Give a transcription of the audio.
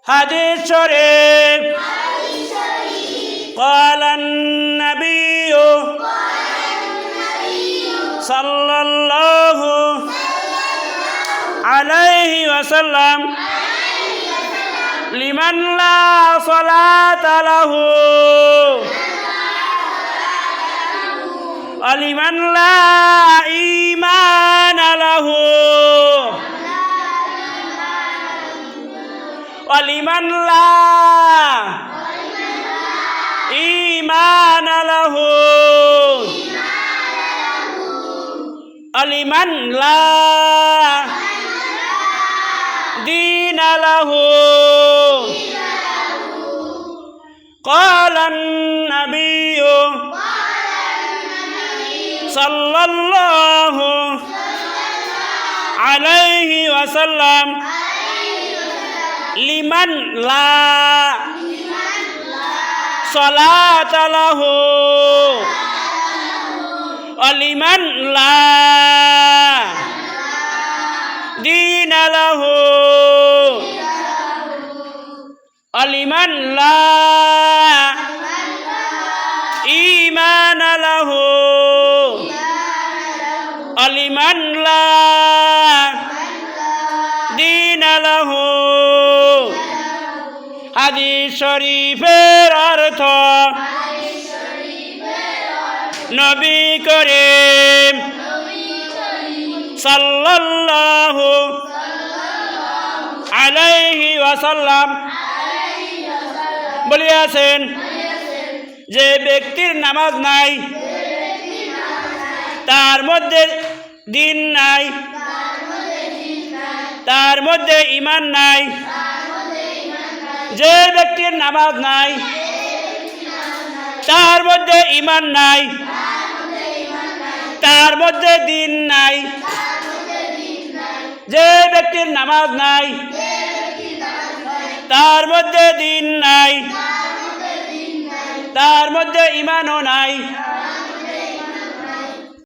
হাদিস শরীফ قال النبي صلى الله عليه وسلم لمن لا صلاة له ولمن لا إيمان له ولمن لا إيمان له ولمن لا دين له قال النبي صلى الله عليه وسلم لمن لا صلاة له ولمن لا دين له ولمن لا إيمان له ولمن لا دين له হাদিস শরীফের অর্থ নবী করিম সাল্লাল্লাহু আলাইহি ওয়াসাল্লাম বলিয়াছেন, যে ব্যক্তির নামাজ নাই তার মধ্যে দিন নাই, তার মধ্যে ঈমান নাই। যে ব্যক্তির নামাজ নাই তার মধ্যে ঈমান নাই, তার মধ্যে দিন নাই। যে ব্যক্তির নামাজ নাই তার মধ্যে দিন নাই, তার মধ্যে ঈমানও নাই।